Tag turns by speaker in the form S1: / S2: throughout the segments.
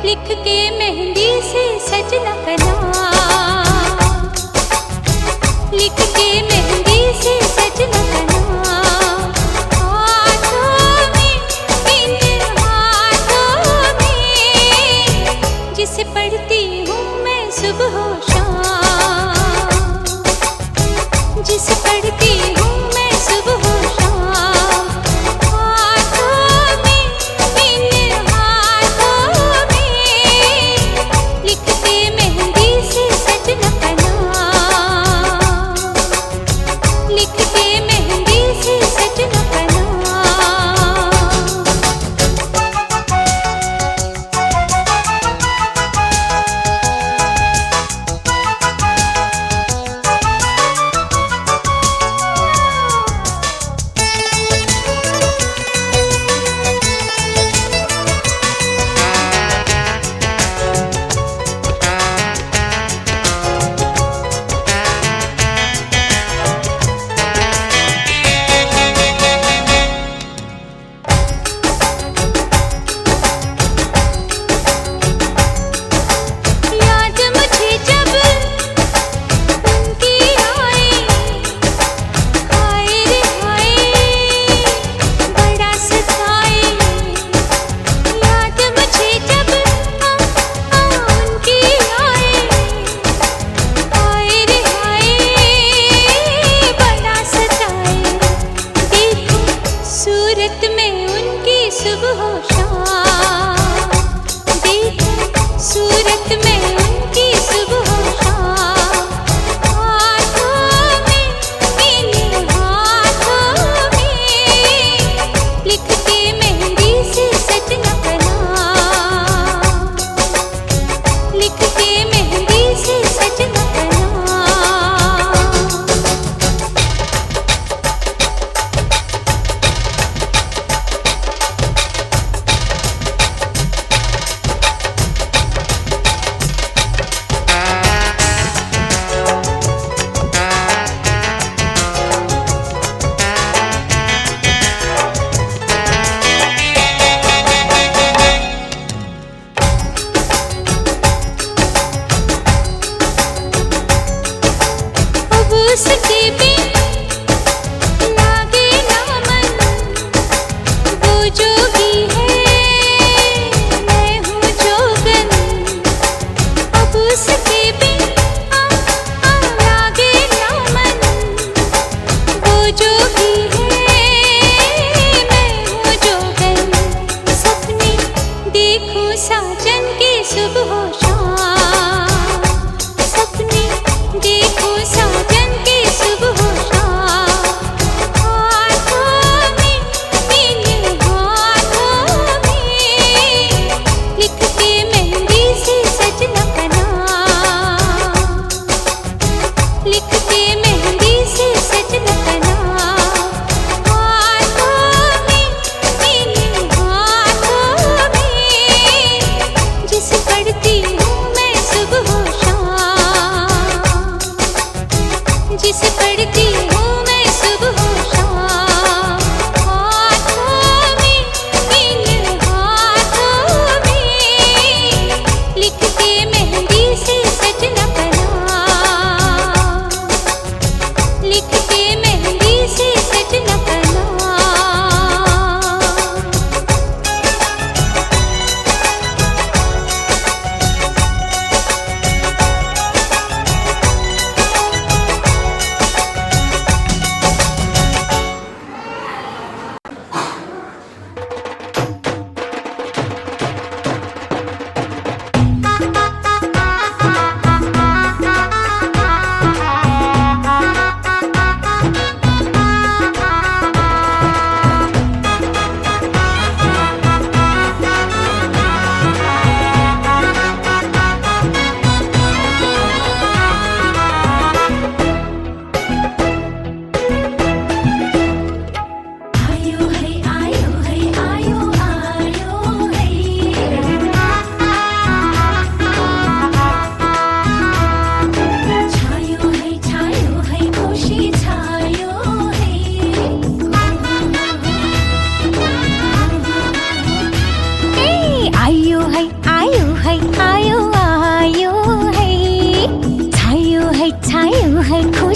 S1: लिख के मेहंदी से सजना का नाम, लिख के मेहंदी से सजना का नाम, हाथों में इन हाथों में, जिसे पढ़ती हूँ मैं सुबह शाम, जिसे पढ़ती हूँ मैं सुबह शाम, हाथों में इन हाथों में, लिख के मेहंदी से सजना का नाम, लिख के मेहंदी से सजना का नाम। सूरत में उनकी सुबह शाम, देखो सूरत में उनकी सुबह शाम, हाथों में इन हाथों में, लिख के मेहंदी से सजना का नाम, लिख के मेहंदी से सजना का नाम।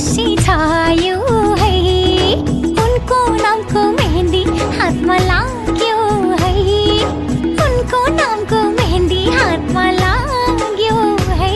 S1: खुसी छायो है। उनको नामको मेहन्दी हातमा लाग्यो है। उनको नामको मेहन्दी हातमा लाग्यो है।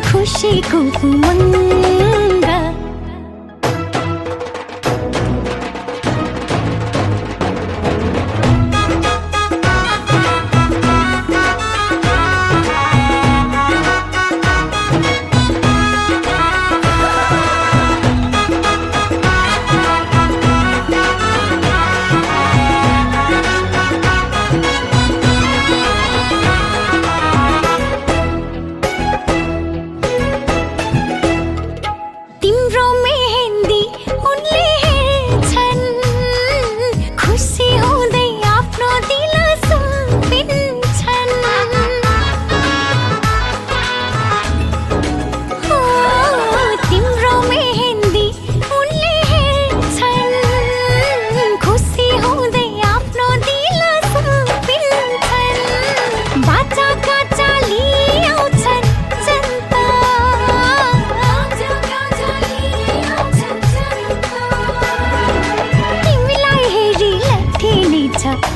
S1: खुशीको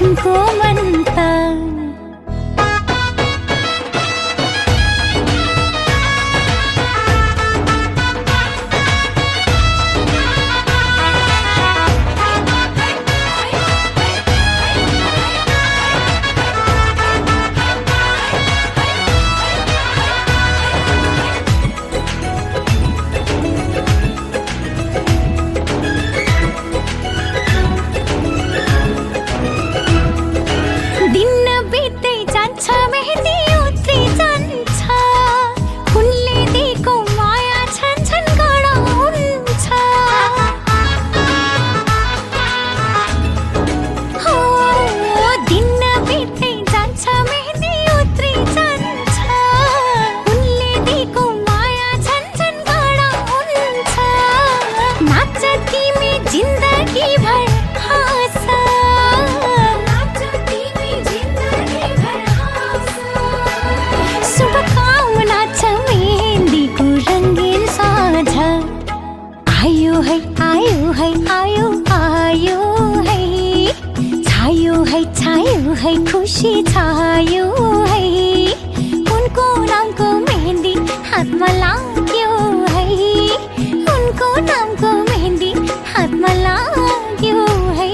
S1: उमङ्ग को मनता आयो है आयो आयो है छायो है खुसी छायो है उनको नामको मेहन्दी हातमा लाग्यो है उनको नामको मेहन्दी हातमा लाग्यो है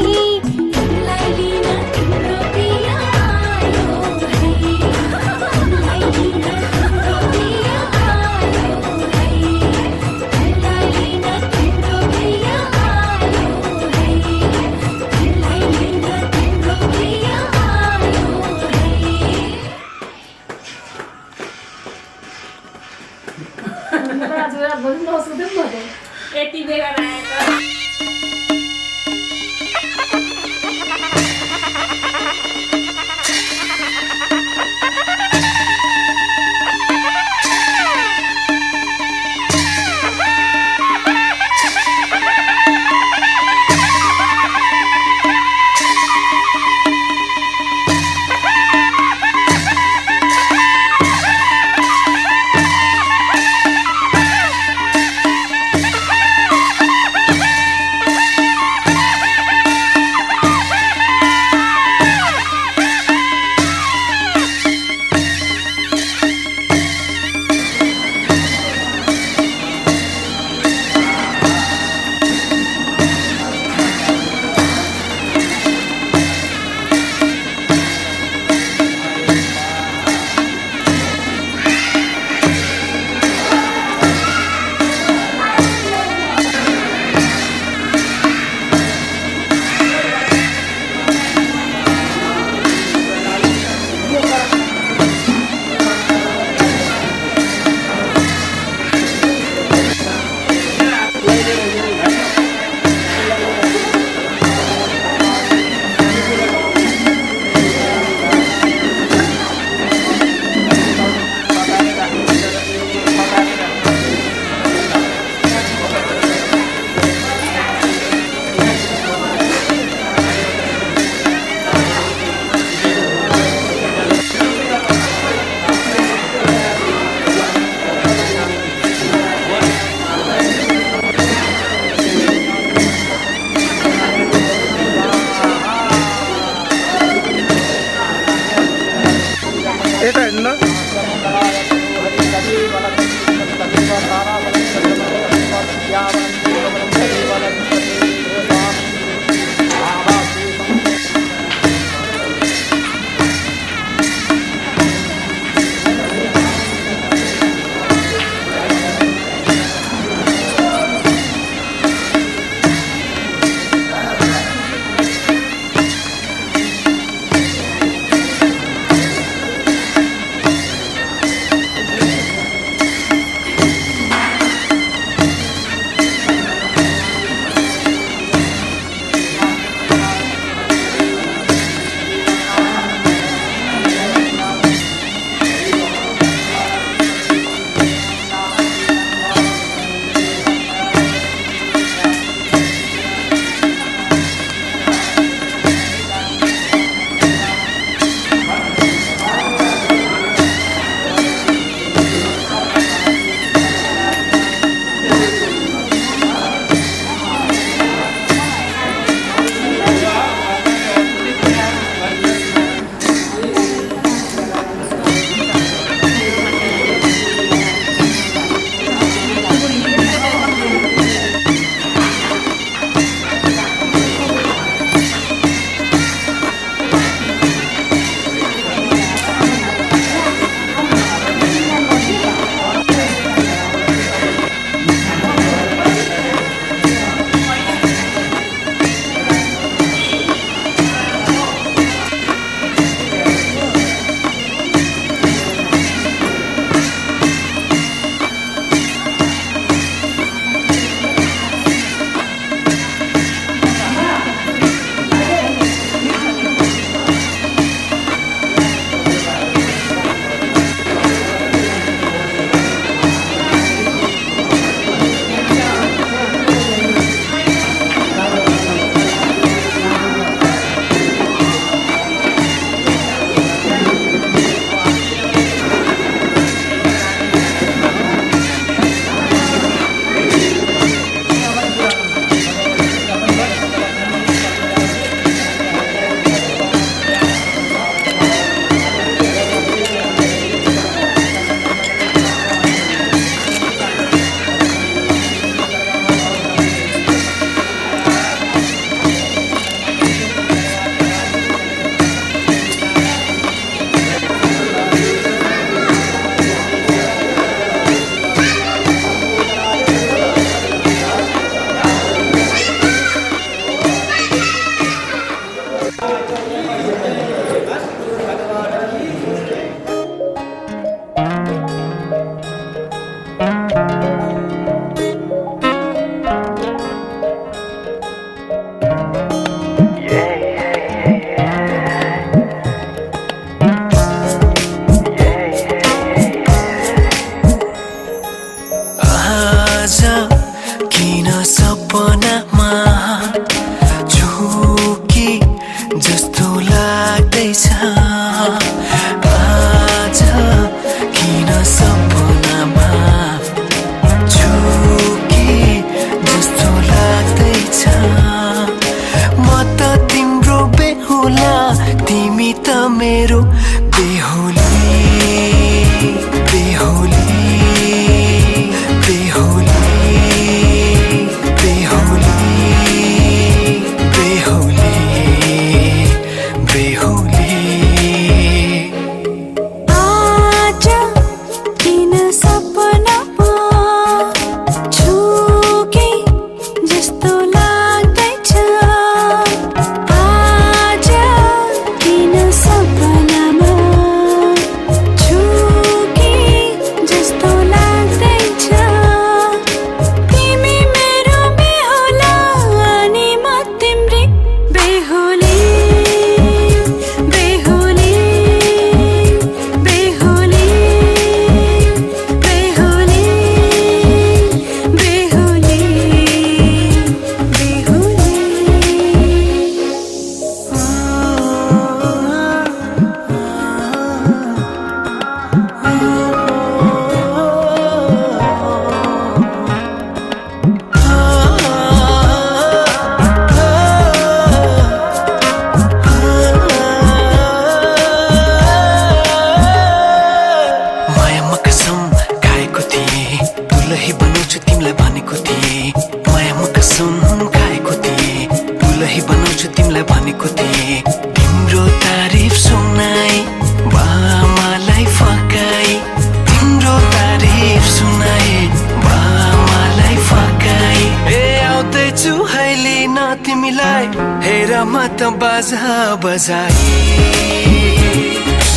S2: त बाजा बजाई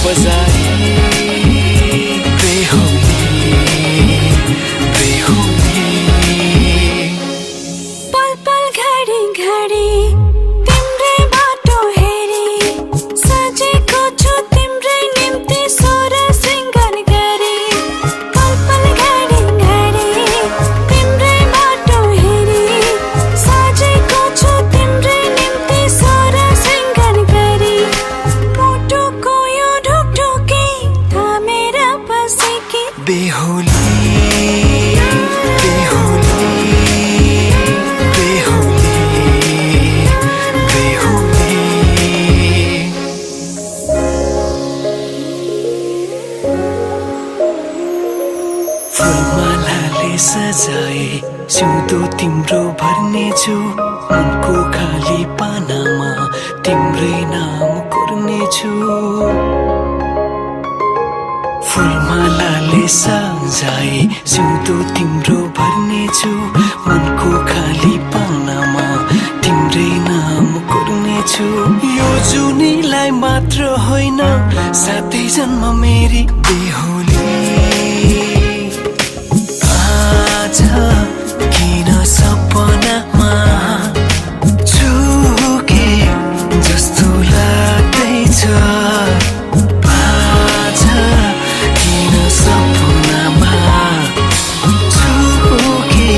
S2: बजाई बेहुली बेहुली
S1: पल पल घडी घडी तिम्रै बाटो हेरी सजेको छु तिम्रै निम्ति सोर सिंगार गरी पल पल घडी घडी तिम्रै बाटो हेरी सजेको छु तिम्रै निम्ति सोर सिंगार गरी मुटुको यो ढुकढुकी थामेर बसेकी
S2: बेहुली बेहुली बेहुली बेहुली फुलमालाले सजाए सिउँदो तिम्रो भर्नेछु मनको खाली पानामा तिम्रै नाम कोर्नेछु फुलमालाले सजाए सिउँदो तिम्रो भर्नेछु मनको खाली पानामा तिम्रै नाम कोर्नेछु यो जुनीलाई मात्र होइन साथै जन्म मेरी बेहुली आज किन सपनामा झुके जस्तो लाग्दैछ आज किन सपनामा झुके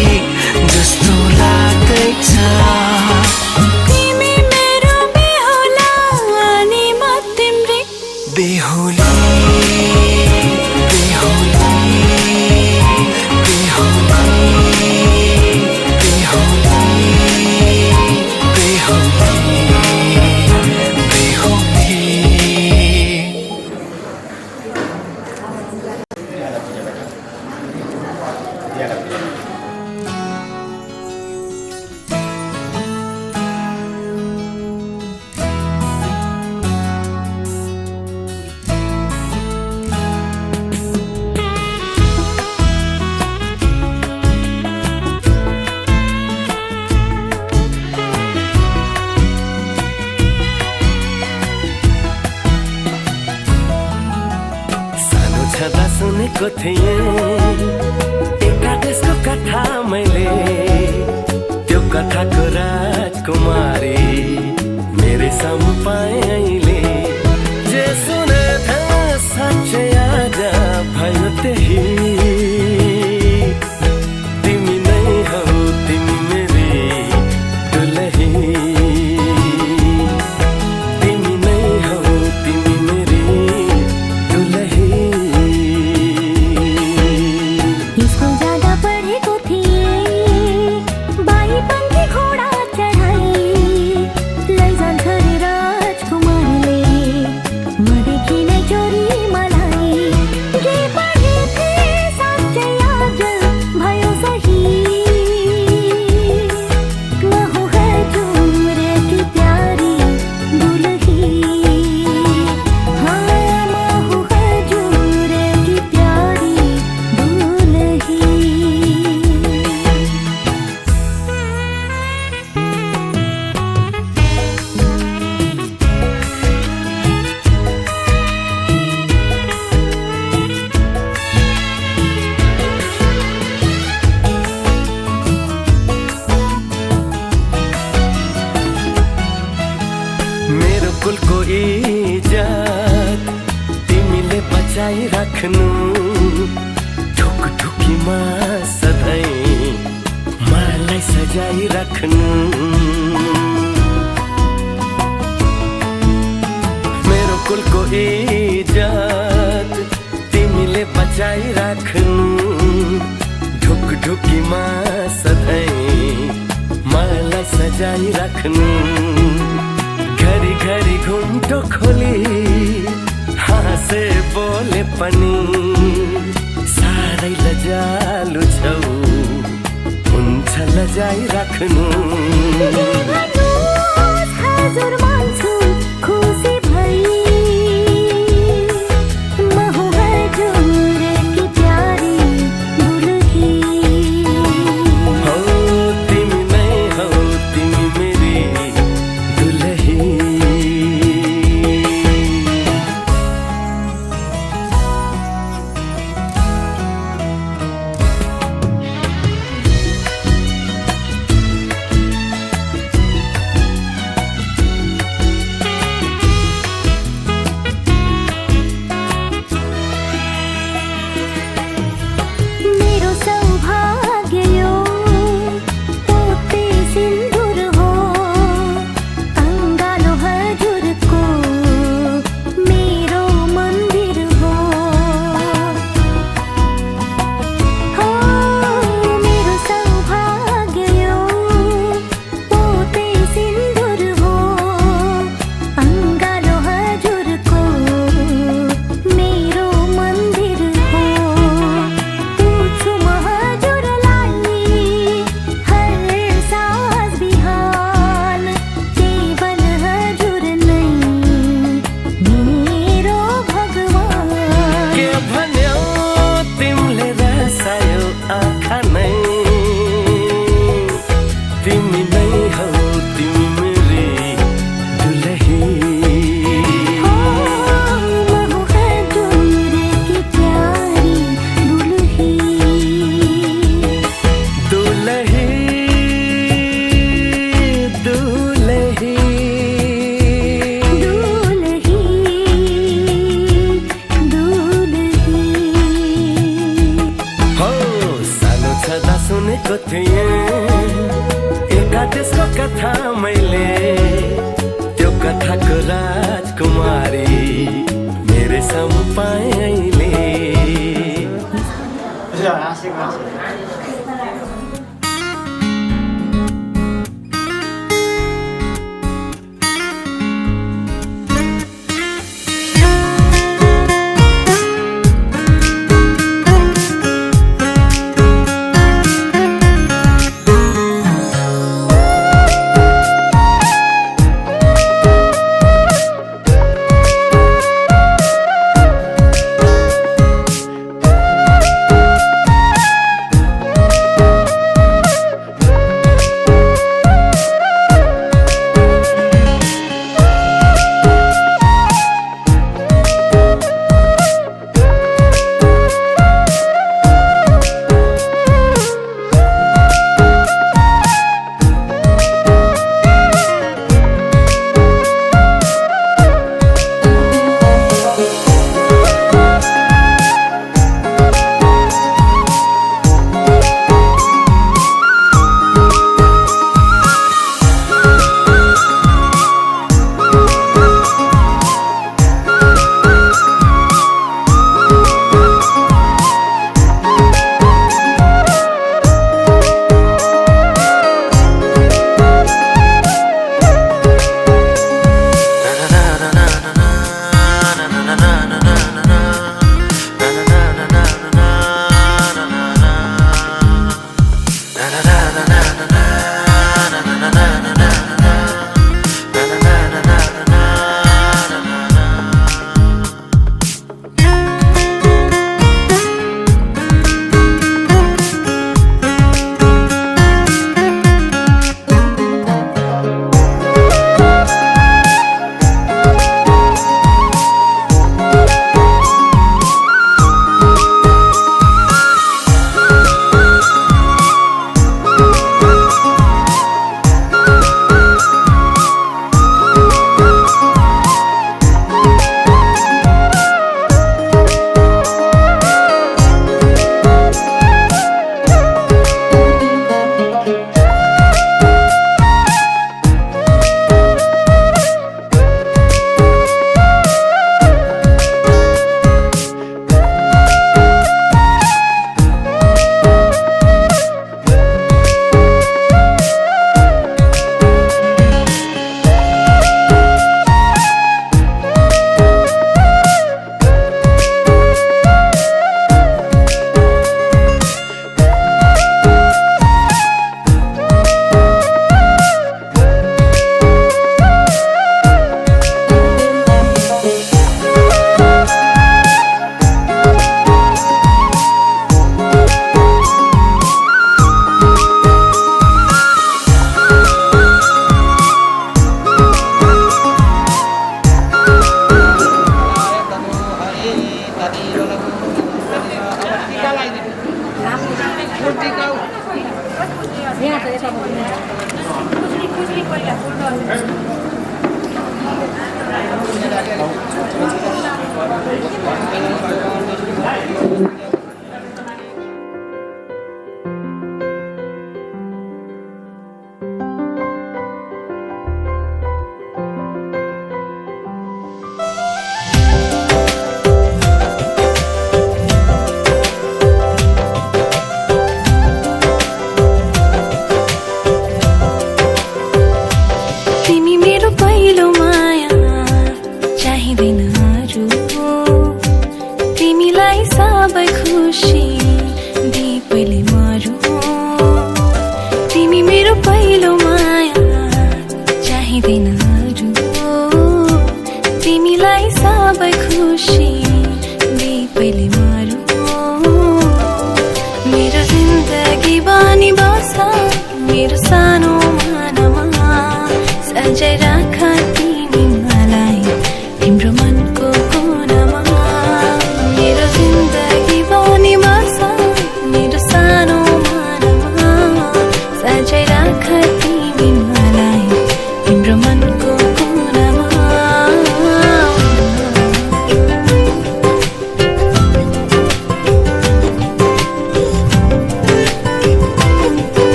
S2: जस्तो लाग्दैछ
S1: तिमी मेरो बेहुला अनि म तिम्रै
S2: बेहुली बेहुली
S3: छँदा सुनेको थिएँ एका देशको कथा मैले त्यो कथाको राजकुमारी मेरै सामु पाएँ अहिले जे सुने था साँच्चै आज भयो त्यही तिमी नै हौ तिमी मेरी दुलही तिमी नै हौ तिमी मेरी दुलही
S1: स्कुल जाँदा पढेको थिएँ बाई पंखी घोडा चढाई लैजान्छ रे राजकुमारले मदेखि नै चोरी मलाई के पढे थिएँ साँच्चै आज भयो सही म हूँ हजुर की प्यारी दुलही हाँ म हूँ हजुर की प्यारी दुलही
S3: मेरो कुलको इज्जत तिमीले बचाइ राख्नु ढुकढुकीमा सधैँ मलाई सजाइ राख्नु मेरो कुलको इज्जत तिमीले बचाइ राख्नु ढुकढुकीमा सधैँ मलाई सजाइ राख्नु घरी घरी घुम्टो खोली हाँसे बोले पनि साह्रै लजालु छौ हुन्छ लजाइ राख्नु
S1: हजुर मान्छु खुसी भई म हूँ हजुर की प्यारी दुलही
S3: हो तिमी नै हौ तिमी मेरी दुलही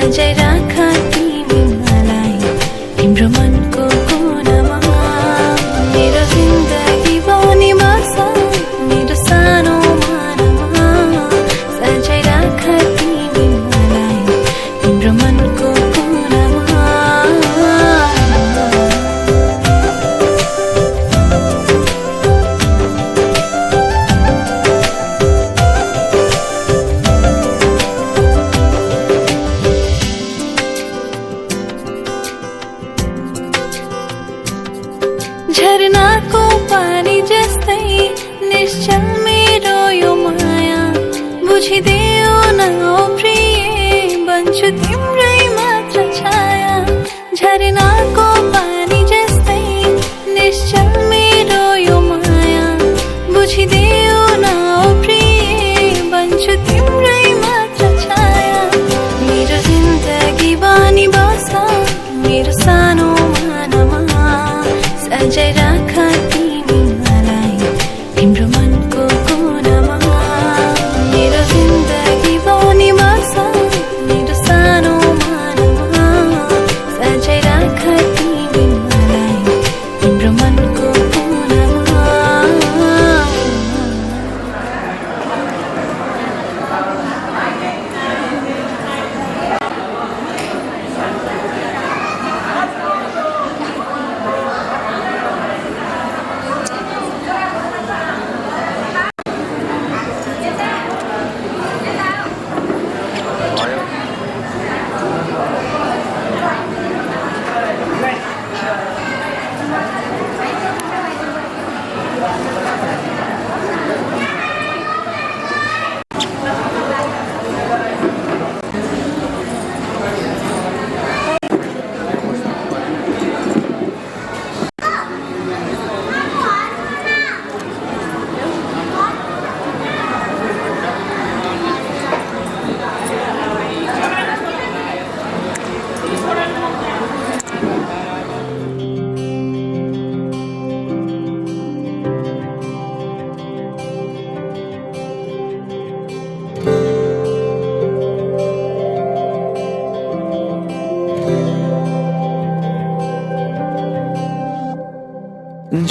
S1: सजाई राख तिमी मलाई तिम्रो मनको कुनामा मेरो जिन्दगी बनी बस मेरो सानो मनमा सजाई राख तिमी मलाई तिम्रो मनको कुनामा झरनाको पानी जस्तै निश्चल मेरो यो माया बुझिदेऊ न ओ प्रिय बन्छु तिम्रै मात्र छाया झरनाको पानी जस्तै निश्चल मेरो यो माया बुझिदेऊ न ओ प्रिय बन्छु तिम्रै मात्र छाया मेरो जिन्दगी बनी बस मेरो सानो मनमा सजाई राख तिमी मलाई तिम्रो मनको कुनामा मेरो जिन्दगी बनी बस मेरो सानो मनमा सजाई राख तिमी मलाई तिम्रो मनको कुनामा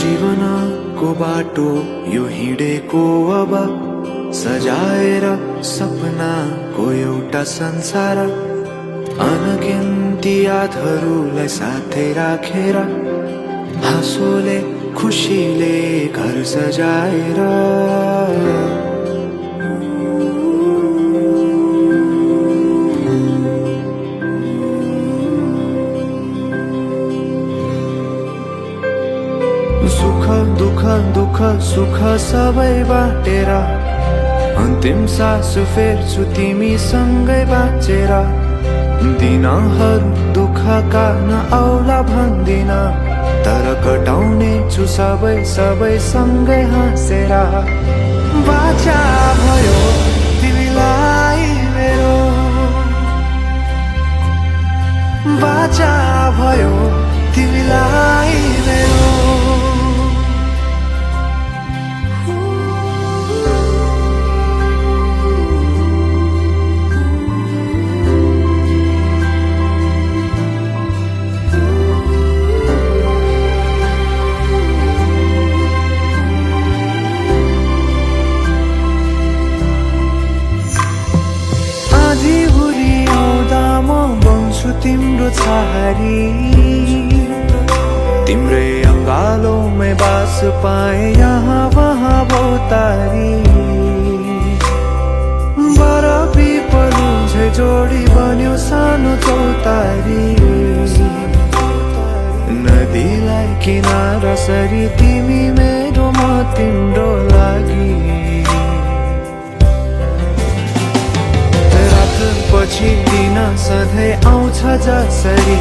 S2: जीवनको बाटो यो हिँडेको अब सजाएर सपनाको एउटा संसार अनगिन्ती यादहरूलाई साथै राखेर हाँसोले खुसीले घर सजाएर सुख दुःख दुःख सुख सबै बाटेर अन्तिम सास फेर्छु तिमीसँगै बाँचेर दिनहरू दुःखका नआउला भन्दिन तर कटाउने छु सबै सबै सँगै हाँसेर बाचा भयो तिमीलाई मेरो बाचा भयो तिमीलाई मेरो तिम्रो छहारी तिम्रै अङ्गालोमै बास पाए यहाँ वहाँ बहुतारी बरफी पलु झै जोडी बन्यो सानो चौतारी नदीलाई किनारा सरी तिमी मेरो म तिम्रो लागि पछि दिन सधैँ आउँछ जसरी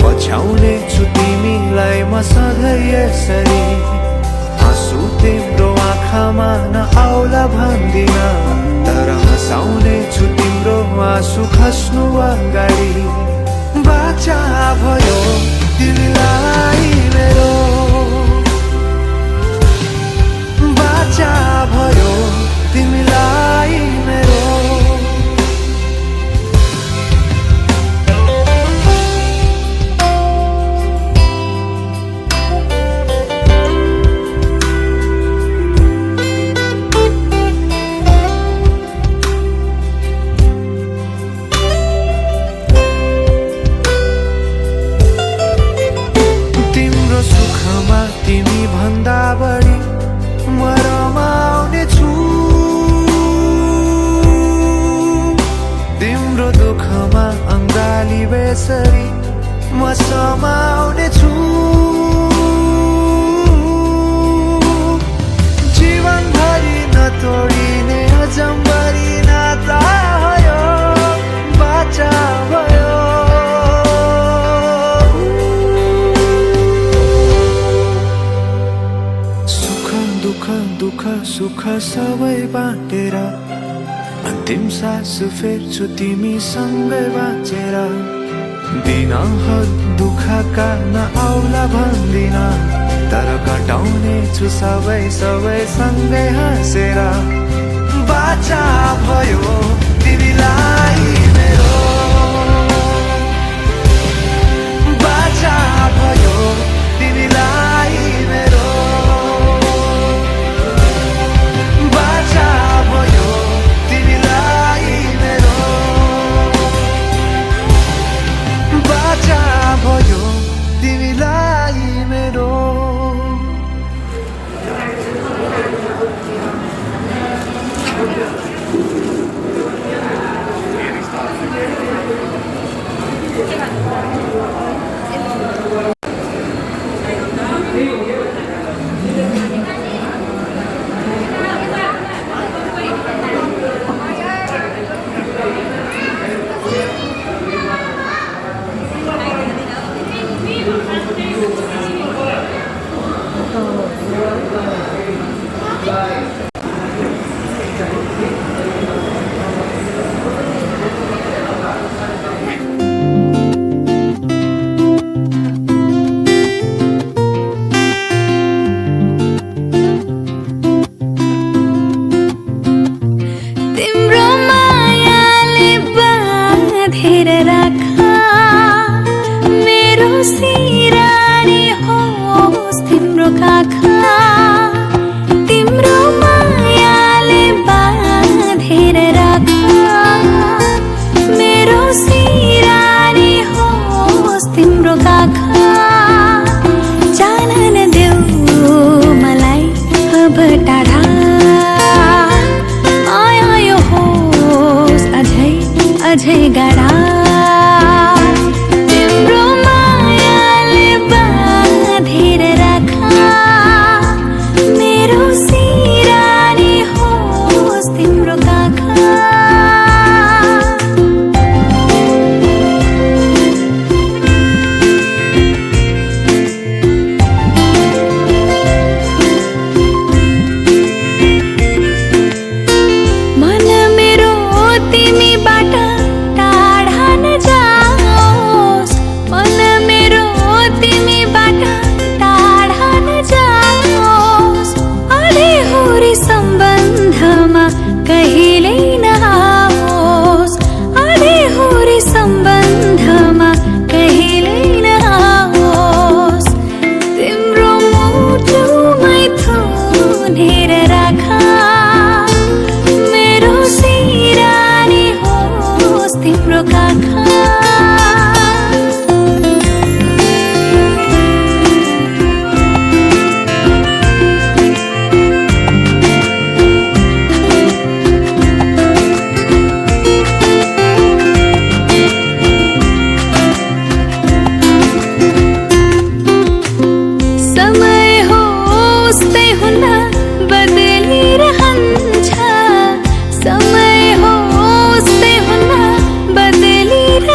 S2: पछ्याउने छु तिमीलाई म सधैँ यसरी आँसु तिम्रो आँखामा नआउला भन्दिन तर हँसाउने छु तिम्रो आँसु खस्नु अगाडि बाचा भयो तिमीलाई मेरो बाचा भयो तिमीलाई मेरो तिम्रो दुःखमा अङ्गाली बेसरी म समाउने छु जीवनभरि नतोडिने अजम्बरी नाता भयो बाचा भयो सुख दुःख दुःख सुख सबै बाँडेर अन्तिम सास फेर्छु तिमीसँगै बाँचेर दिनहरु दुःखका नआउला भन्दिन तर कटाउने छु सबै सबै सँगै हाँसेर बाचा भयो तिमीलाई मेरो बाचा भयो तिमीलाई मेरो बाचा भयो तिमीलाई मेरो बाचा भयो तिमीलाई मेरो
S1: अझै गाडा तिम्रो मायाले बाँधेर राख मेरो सिरानी होस् तिम्रो काखा मन मेरो तिमीबाट टाढा नजाओस् मन मेरो तिमीबाट टाढा नजाओस् अधेहुरी सम्बन्धमा कहिल्यै नआओस् अधेहुरी सम्बन्धमा कहिल्यै नआओस् तिम्रो मुटुमै थुनेर राख मेरो सिरानी होस् तिम्रो काखा समय होस् त्यही हुँदा बदलिरहन्छ समय होस् त्यही हुँदा बदलिरहन्छ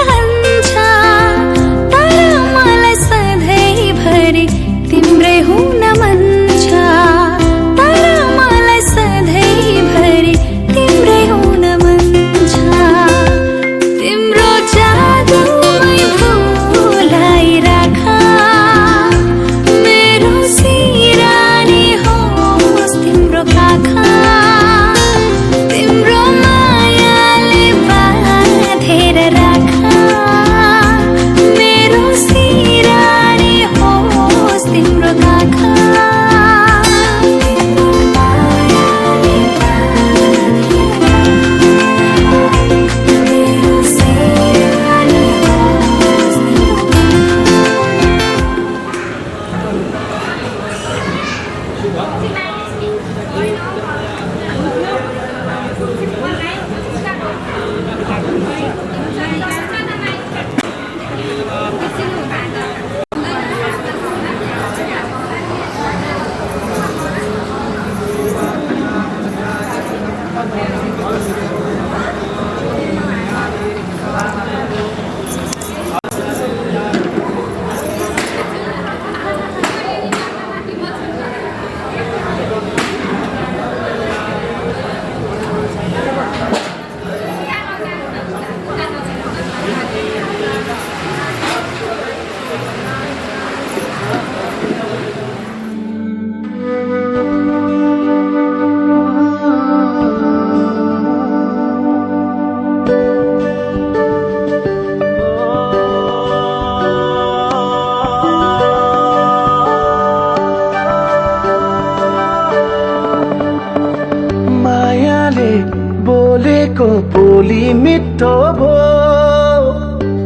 S2: बोलेको बोली मिठो भो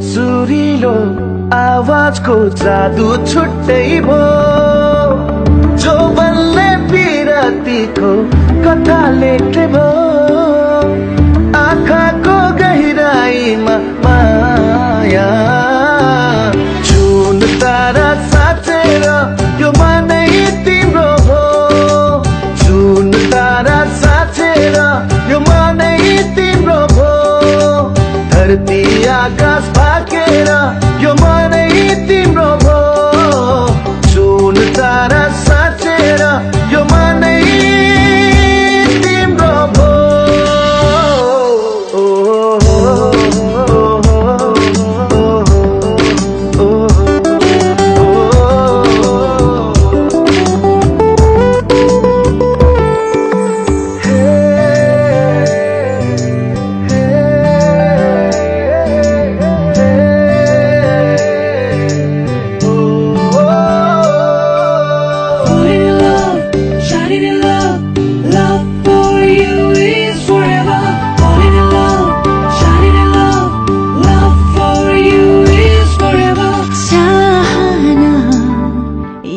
S2: सुरिलो आवाजको जादु छुट्टै भो जो बल्ले पिरतीको कथा लेख्ने भो आँखाको गहिराईमा माया जुन तारा साँचेर यो मनै तिम्रो हो जुन तारा साँचेर यो मनै तिम्रो हो धरती आकाश भाकेर यो मनै तिम्रो हो जुन तारा साँचेर यो मनै तिम्रो हो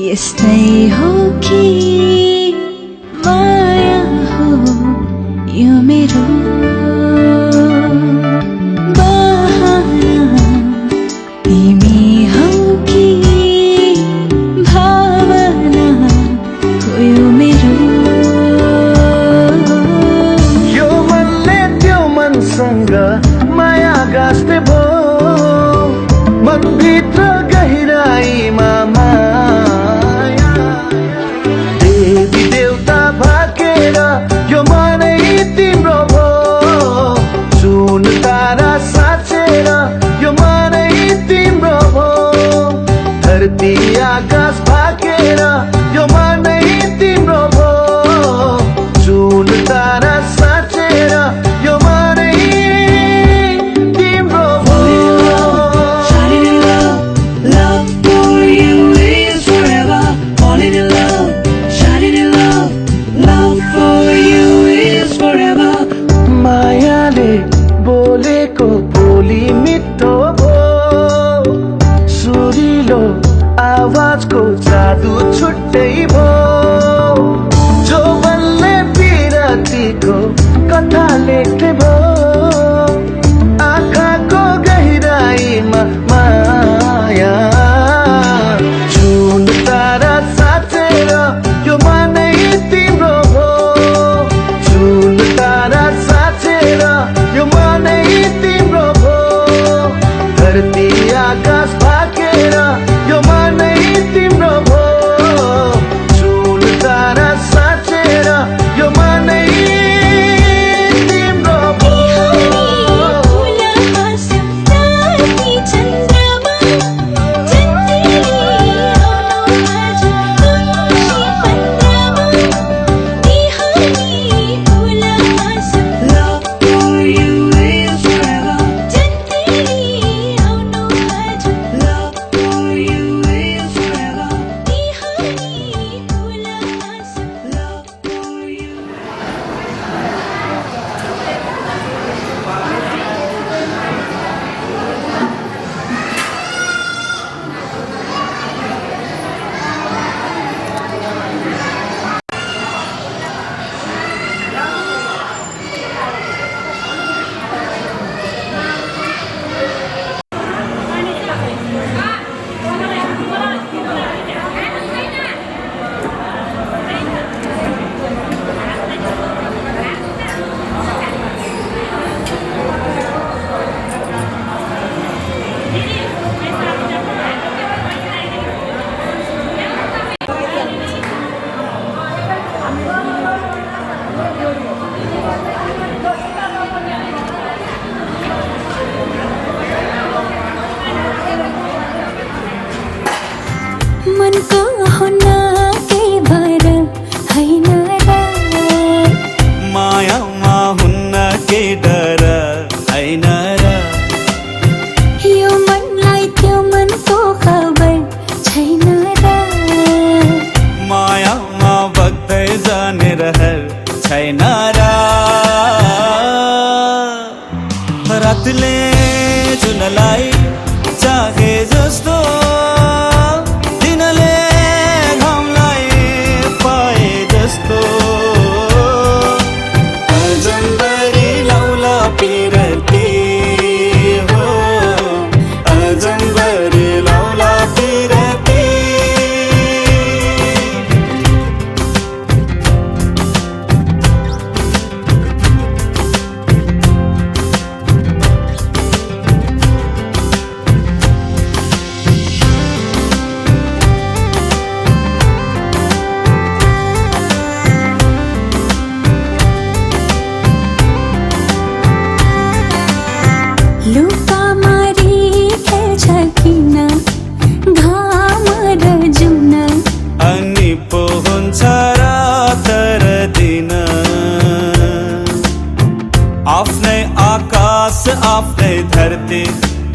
S1: यस्तै हो कि माया हो यो मेरो बहाना तिमी हौ कि भावना हो यो मेरो
S2: यो मनले त्यो मनसँग माया गाँस्ने भो मनभित्र गहिराईमा माया देवी देवता भाकेर यो मनै तिम्रो भो जुन तारा साँचेर यो मनै तिम्रो भो धरती आकाश भाकेर यो मनै तिम्रो भो जुन तारा साँचेर यो मनै तिम्रो भो मायाले बोलेको बोली मिठो भो सुरिलो आवाजको जादु छुट्टै भो जो बल्ले पिरतीको कथा लेख्ने भो आँखाको गहिराईमा माया जुन तारा साँचेर यो मनै तिम्रो हो जुन तारा साँचेर यो मनै तिम्रो हो धरती आकाश भाकेर यो मनै तिम्रो हो जुन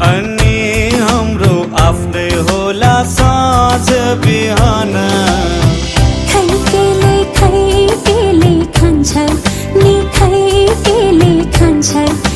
S4: अनि हाम्रो आफ्नै होला साँझ बिहान
S1: खै केले खान्छ नि खै केले खान्छ